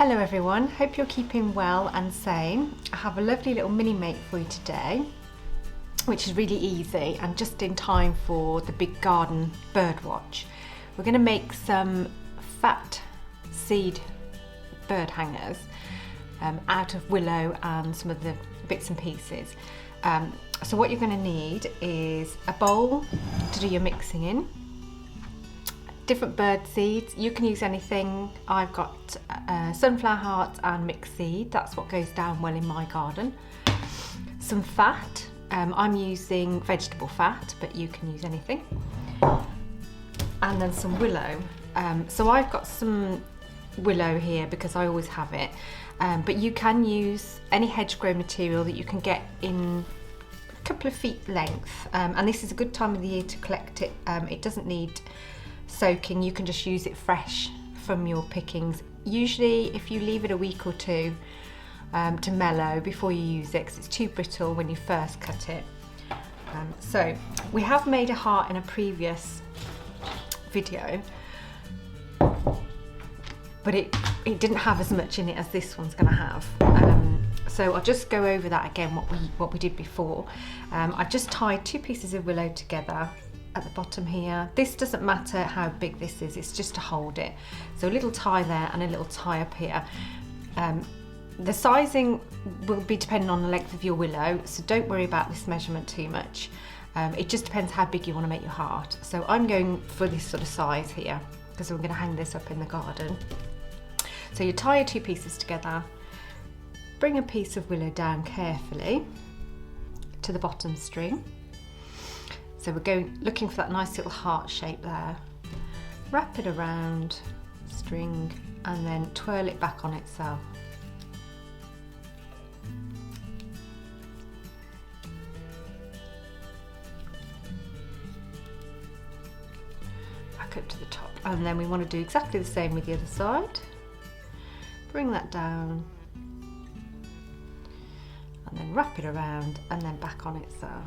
Hello everyone, hope you're keeping well and sane. I have a lovely little mini make for you today, which is really easy and just in time for the Big Garden Birdwatch. We're going to make some fat seed bird hangers out of willow and some of the bits and pieces. So what you're going to need is a bowl to do your mixing in, different bird seeds. You can use anything. I've got sunflower hearts and mixed seed. That's what goes down well in my garden. Some fat. I'm using vegetable fat, but you can use anything. And then some willow. So I've got some willow here because I always have it. But you can use any hedgerow material that you can get in a couple of feet length. And this is a good time of the year to collect it. It doesn't need soaking, you can just use it fresh from your pickings. Usually if you leave it a week or two to mellow before you use it, because it's too brittle when you first cut it. So we have made a heart in a previous video, but it didn't have as much in it as this one's going to have. So I'll just go over that again, what we did before. I've just tied two pieces of willow together at the bottom here. This doesn't matter how big this is, it's just to hold it. So a little tie there and a little tie up here. The sizing will be depending on the length of your willow, so don't worry about this measurement too much. It just depends how big you want to make your heart. So I'm going for this sort of size here because we're going to hang this up in the garden. So you tie your two pieces together, bring a piece of willow down carefully to the bottom string. So we're looking for that nice little heart shape there. Wrap it around string and then twirl it back on itself. Back up to the top. And then we want to do exactly the same with the other side. Bring that down and then wrap it around and then back on itself.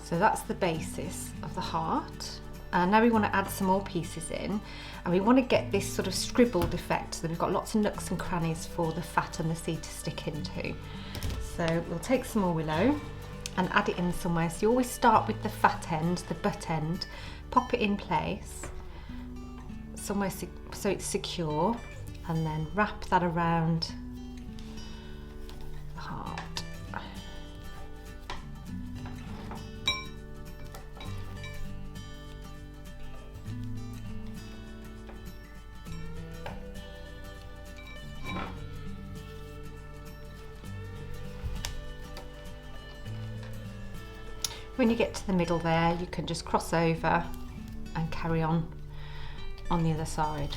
So that's the basis of the heart. And now we want to add some more pieces in, and we want to get this sort of scribbled effect so that we've got lots of nooks and crannies for the fat and the seed to stick into. So we'll take some more willow and add it in somewhere. So you always start with the fat end, the butt end, pop it in place somewhere so it's secure, and then wrap that around the heart. When you get to the middle there, you can just cross over and carry on the other side.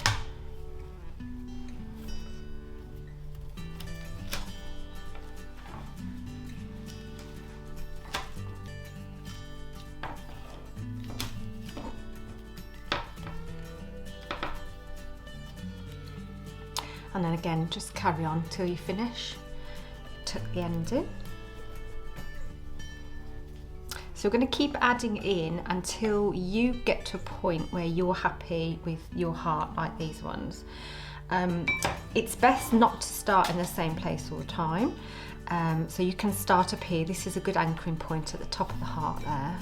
And then again, just carry on till you finish. Tuck the end in. So we're going to keep adding in until you get to a point where you're happy with your heart, like these ones. It's best not to start in the same place all the time. So you can start up here. This is a good anchoring point at the top of the heart there.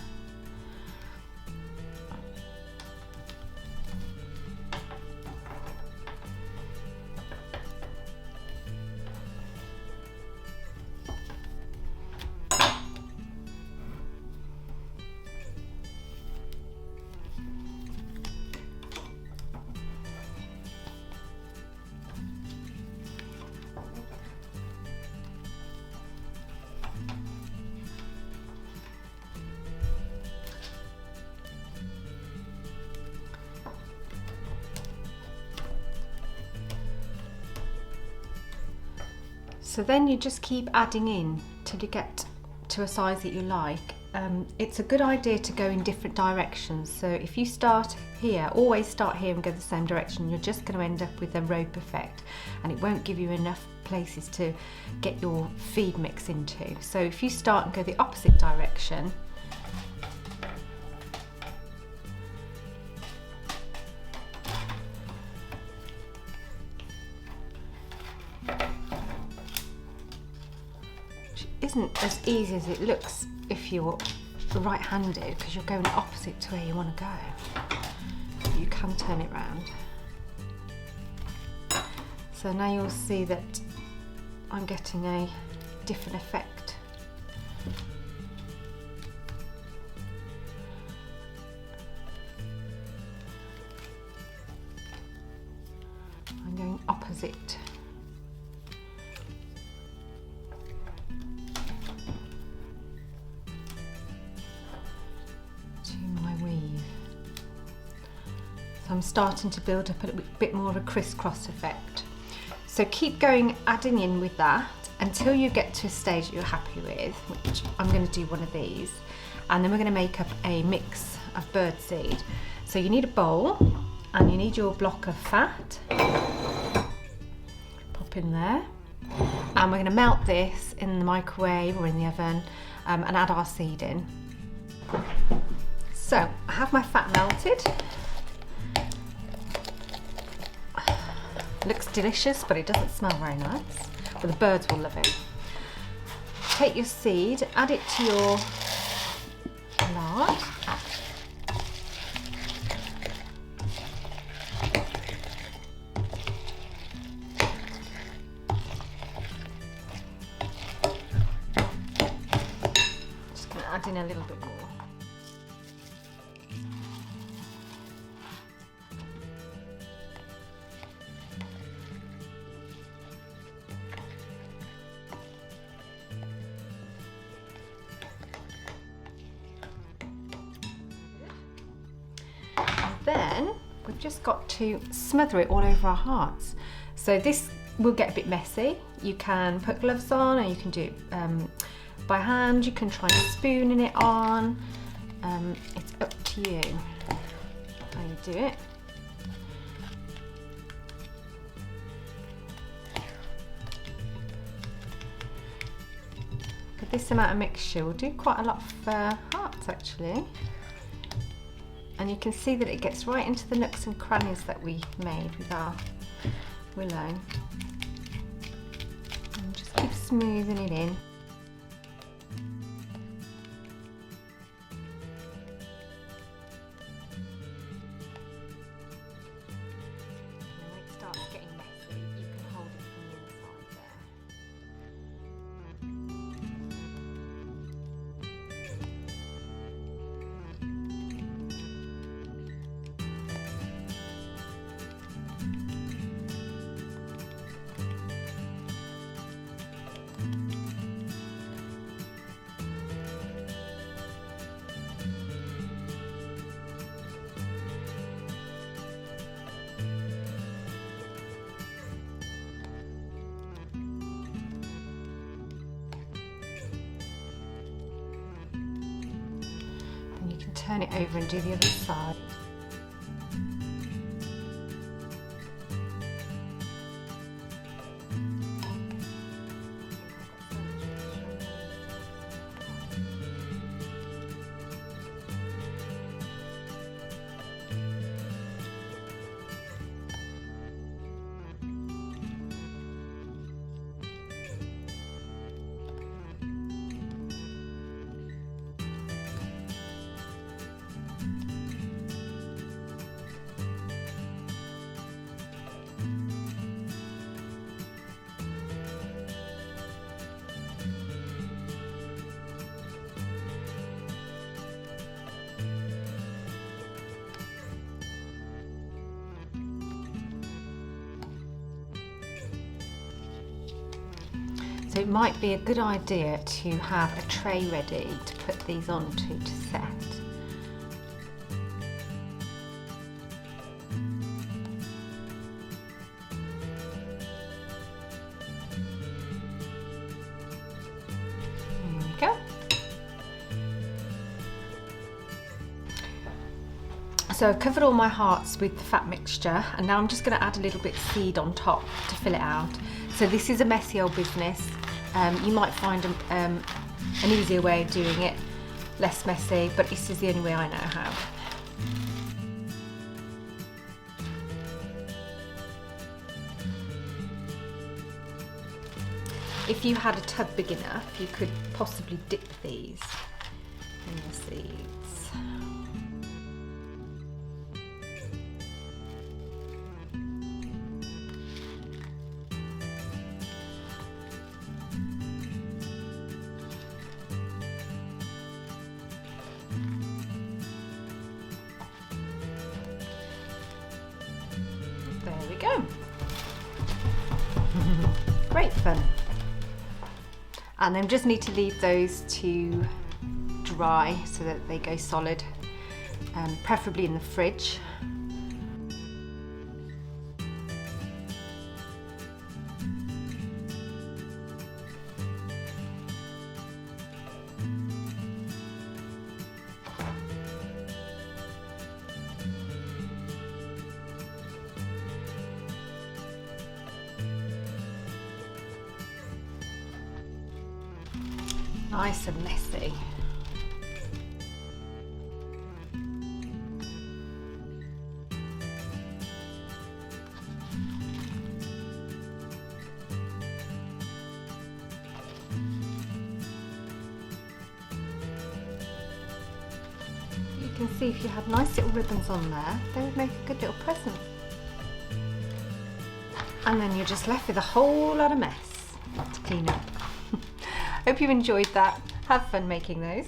So then you just keep adding in till you get to a size that you like. It's a good idea to go in different directions. So if you start here, always start here and go the same direction. You're just going to end up with a rope effect, and it won't give you enough places to get your feed mix into. So if you start and go the opposite direction, isn't as easy as it looks if you're right-handed, because you're going opposite to where you want to go. You can turn it round. So now you'll see that I'm getting a different effect. I'm going opposite. So I'm starting to build up a bit more of a crisscross effect. So keep going, adding in with that until you get to a stage that you're happy with, which I'm going to do one of these, and then we're going to make up a mix of birdseed. So you need a bowl and you need your block of fat. Pop in there, and we're going to melt this in the microwave or in the oven and add our seed in. So I have my fat melted. Looks delicious, but it doesn't smell very nice, but the birds will love it. Take your seed, add it to your lard. Just going to add in a little bit more. Then we've just got to smother it all over our hearts. So this will get a bit messy. You can put gloves on, or you can do it by hand. You can try spooning it on. It's up to you how you do it. With this amount of mixture, we'll do quite a lot of hearts actually. And you can see that it gets right into the nooks and crannies that we made with our willow. And just keep smoothing it in. And when it starts getting messy, you can hold it from the inside there. You can turn it over and do the other side. So it might be a good idea to have a tray ready to put these onto to set. There we go. So I've covered all my hearts with the fat mixture, and now I'm just going to add a little bit of seed on top to fill it out. So this is a messy old business. You might find an easier way of doing it, less messy, but this is the only way I know how. if you had a tub big enough, you could possibly dip these in the seeds. There we go. Great fun. And then just need to leave those to dry so that they go solid, preferably in the fridge. Nice and messy. You can see if you had nice little ribbons on there, they would make a good little present. And then you're just left with a whole lot of mess to clean up. Hope you enjoyed that. Have fun making those.